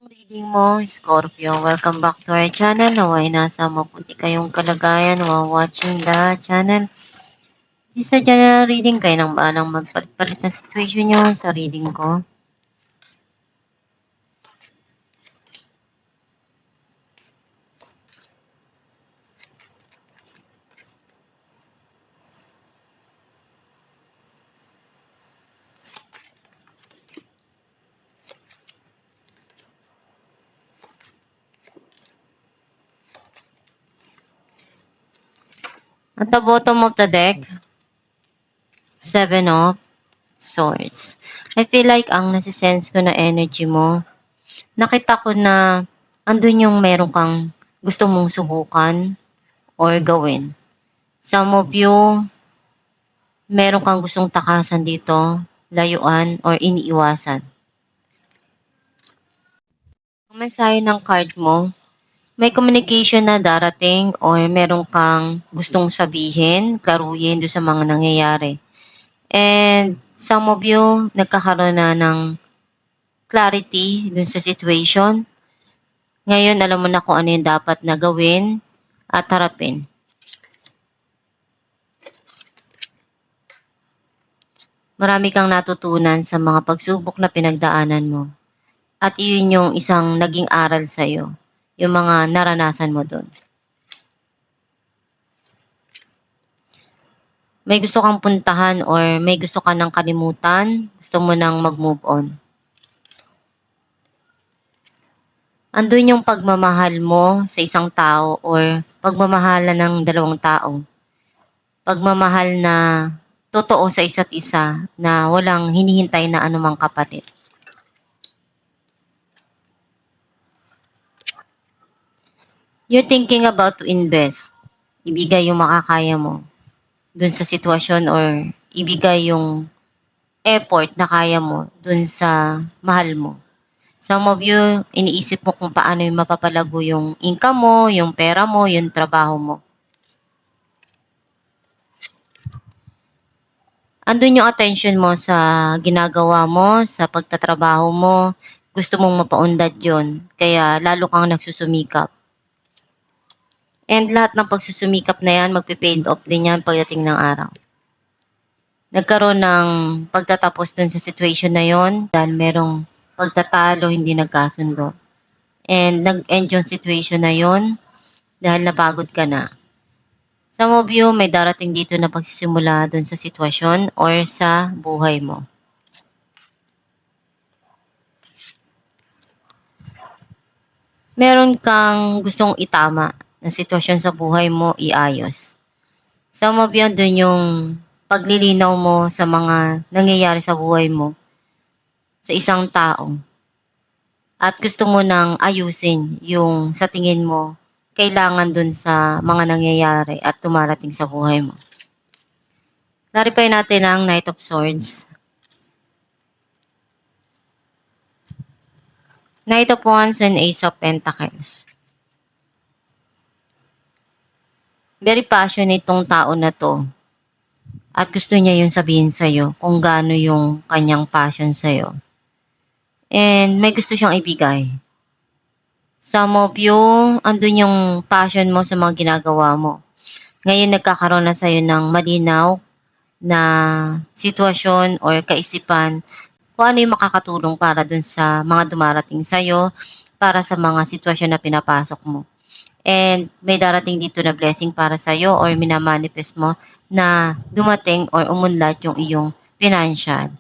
Reading mo, Scorpio. Welcome back to our channel. Naway nasa mabuti kayong kalagayan while watching the channel. Sa general reading kayo nang balang magpalit-palit ng situation nyo sa reading ko. At the bottom of the deck, Seven of Swords. I feel like ang nasisense ko na energy mo, nakita ko na andun yung meron kang gusto mong subukan or gawin. Some of you, meron kang gustong takasan dito, layuan or iniiwasan. Ang mensahe ng card mo, may communication na darating or meron kang gustong sabihin, klaruhin doon sa mga nangyayari. And some of you, nagkakaroon na ng clarity doon sa situation. Ngayon, alam mo na kung ano yung dapat na gawin at harapin. Marami kang natutunan sa mga pagsubok na pinagdaanan mo. At iyon yung isang naging aral sa'yo, yung mga naranasan mo doon. May gusto kang puntahan or may gusto ka nang kalimutan, gusto mo nang mag-move on. Andun yung pagmamahal mo sa isang tao or pagmamahala ng dalawang tao. Pagmamahal na totoo sa isa't isa na walang hinihintay na anumang kapalit. You're thinking about to invest. Ibigay yung makakaya mo dun sa sitwasyon or ibigay yung effort na kaya mo dun sa mahal mo. Some of you, iniisip mo kung paano yung mapapalago yung income mo, yung pera mo, yung trabaho mo. Andun yung attention mo sa ginagawa mo, sa pagtatrabaho mo. Gusto mong mapaunlad yun. Kaya lalo kang nagsusumikap. And lahat ng pagsusumikap na yan, magpipaid off din yan pagdating ng araw. Nagkaroon ng pagtatapos dun sa situation na yon dahil merong pagtatalo, hindi nagkasundo. And nag-end yung situation na yon dahil napagod ka na. Some of you, may darating dito na pagsisimula dun sa sitwasyon or sa buhay mo. Meron kang gustong itama na sitwasyon sa buhay mo, iayos. Some of you, dun yung paglilinaw mo sa mga nangyayari sa buhay mo sa isang tao. At gusto mo nang ayusin yung sa tingin mo kailangan dun sa mga nangyayari at tumarating sa buhay mo. Clarify natin ang Knight of Swords. Knight of Wands and Ace of Pentacles. Very passionate itong tao na to. At gusto niya yung sabihin sa'yo kung gaano yung kanyang passion sa'yo. And may gusto siyang ibigay. Some of you, andun yung passion mo sa mga ginagawa mo. Ngayon nagkakaroon na sa'yo ng malinaw na sitwasyon or kaisipan kung ano yung makakatulong para dun sa mga dumarating sa'yo, para sa mga sitwasyon na pinapasok mo. And may darating dito na blessing para sa'yo or minamanifest mo na dumating or umunlad yung iyong financial.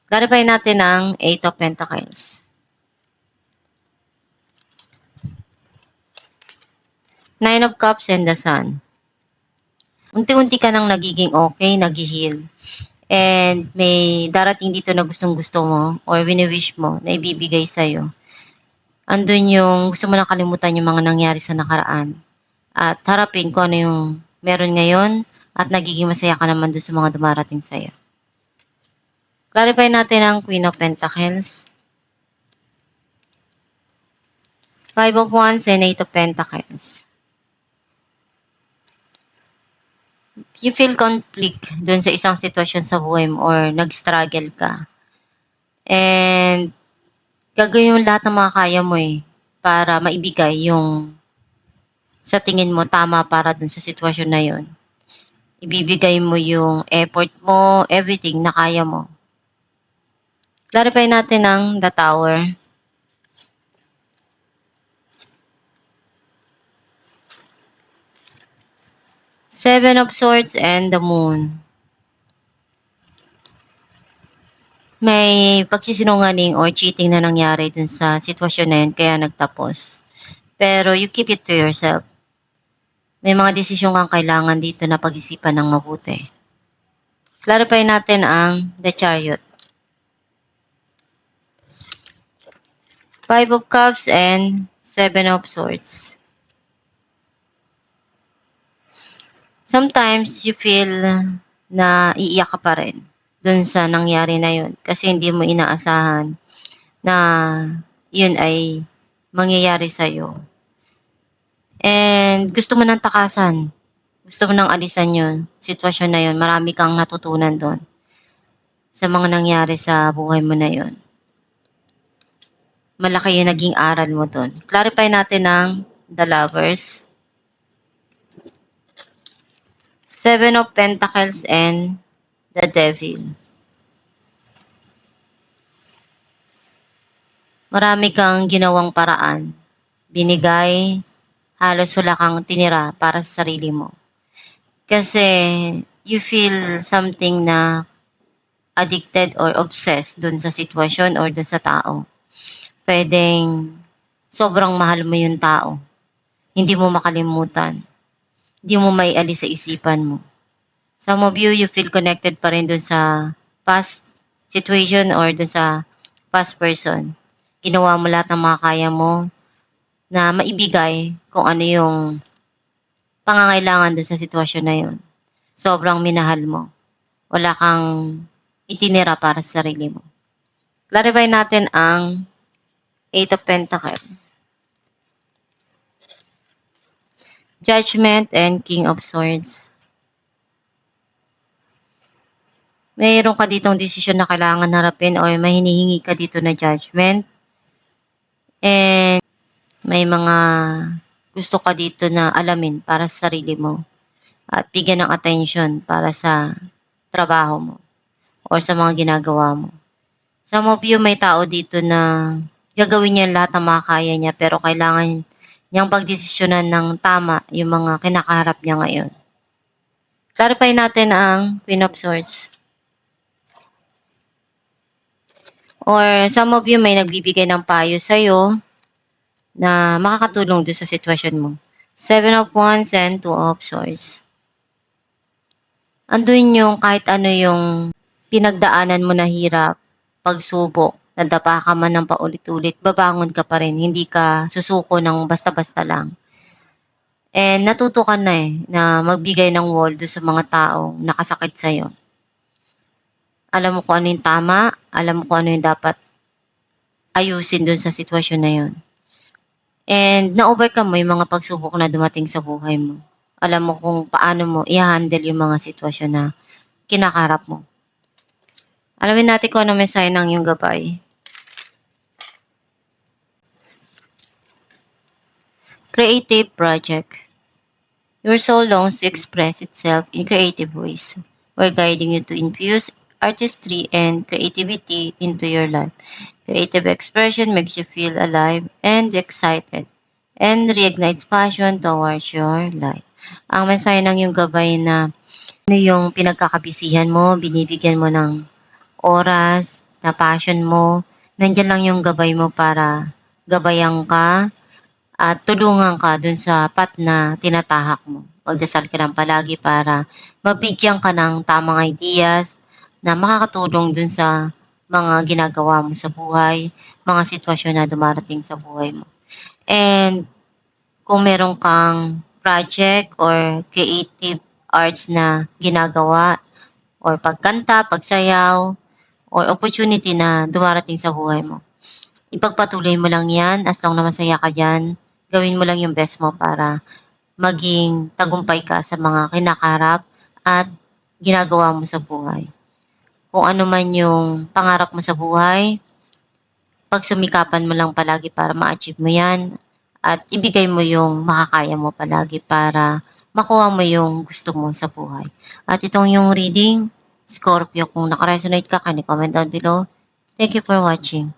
Clarify natin ang Eight of Pentacles. Nine of Cups and the Sun. Unti-unti ka nang nagiging okay, nag-heal. And may darating dito na gustong-gusto mo or wini-wish mo na ibibigay sa'yo. Andun yung gusto mo nang kalimutan yung mga nangyari sa nakaraan. At harapin kung ano yung meron ngayon at nagiging masaya ka naman dun sa mga dumarating sa'yo. Clarify natin ang Queen of Pentacles. Five of Wands and Eight of Pentacles. You feel conflict dun sa isang sitwasyon sa buhay mo or nag-struggle ka. And Gagawin mo lahat ng mga kaya mo para maibigay yung sa tingin mo tama para dun sa sitwasyon na yun. Ibibigay mo yung effort mo, everything na kaya mo. Clarify natin ang the Tower. Seven of Swords and the Moon. May pagsisinungaling or cheating na nangyari dun sa sitwasyon na yun, kaya nagtapos. Pero you keep it to yourself. May mga desisyon kang kailangan dito na pag-isipan ng mabuti. Clarify natin ang the Chariot. Five of Cups and Seven of Swords. Sometimes you feel na iiyak ka pa rin dun sa nangyari na yun kasi hindi mo inaasahan na yun ay mangyayari sa'yo. And gusto mo nang takasan. Gusto mo nang alisan yun. Sitwasyon na yun. Marami kang natutunan doon sa mga nangyari sa buhay mo na yun. Malaki yung naging aral mo doon. Clarify natin ang the Lovers. Seven of Pentacles and the Devil. Marami kang ginawang paraan. Binigay, halos wala kang tinira para sa sarili mo. Kasi you feel something na addicted or obsessed dun sa sitwasyon or dun sa tao. Pwedeng sobrang mahal mo yung tao. Hindi mo makalimutan. Hindi mo maialis sa isipan mo. Some of you feel connected pa rin dun sa past situation or dun sa past person. Ginawa mo lahat ng mga kaya mo na maibigay kung ano yung pangangailangan dun sa sitwasyon na yun. Sobrang minahal mo. Wala kang itinira para sa sarili mo. Clarify natin ang Eight of Pentacles. Judgment and King of Swords. Mayroon ka ditong desisyon na kailangan harapin or may hinihingi ka dito na judgment. And may mga gusto ka dito na alamin para sa sarili mo. At bigyan ng attention para sa trabaho mo or sa mga ginagawa mo. Some of you may tao dito na gagawin niya lahat ng mga kaya niya pero kailangan niyang pagdesisyonan ng tama yung mga kinakaharap niya ngayon. Clarify natin ang Queen of Swords. Or some of you may nagbibigay ng payo sa'yo na makakatulong doon sa sitwasyon mo. Seven of Wands and Two of Swords. Andun yung kahit ano yung pinagdaanan mo na hirap, pagsubok, nadapa ka man ng paulit-ulit, babangon ka pa rin, hindi ka susuko ng basta-basta lang. And natuto ka na na magbigay ng wall doon sa mga taong nakasakit sa'yo. Alam mo kung ano yung tama, alam mo kung ano yung dapat ayusin doon sa sitwasyon na yun. And na-overcome mo yung mga pagsubok na dumating sa buhay mo. Alam mo kung paano mo i-handle yung mga sitwasyon na kinakarap mo. Alamin natin kung ano may sign ng yung gabay. Creative project. Your soul longs to express itself in creative ways. We're guiding you to infuse artistry and creativity into your life. Creative expression makes you feel alive and excited and reignites passion towards your life. Ang mensahe ng yung gabay na ano yung pinagkakabisihan mo, binibigyan mo ng oras, na passion mo, nandyan lang yung gabay mo para gabayan ka at tulungan ka dun sa path na tinatahak mo. Magdasal ka lang palagi para mabigyan ka ng tamang ideas na makakatulong dun sa mga ginagawa mo sa buhay, mga sitwasyon na dumarating sa buhay mo. And kung meron kang project or creative arts na ginagawa or pagkanta, pagsayaw, or opportunity na dumarating sa buhay mo, ipagpatuloy mo lang yan as long na masaya ka dyan. Gawin mo lang yung best mo para maging tagumpay ka sa mga kinakarap at ginagawa mo sa buhay. Kung ano man yung pangarap mo sa buhay, pagsumikapan mo lang palagi para ma-achieve mo yan at ibigay mo yung makakaya mo palagi para makuha mo yung gusto mo sa buhay. At itong yung reading, Scorpio, kung nakaresonate ka, can you comment down below. Thank you for watching.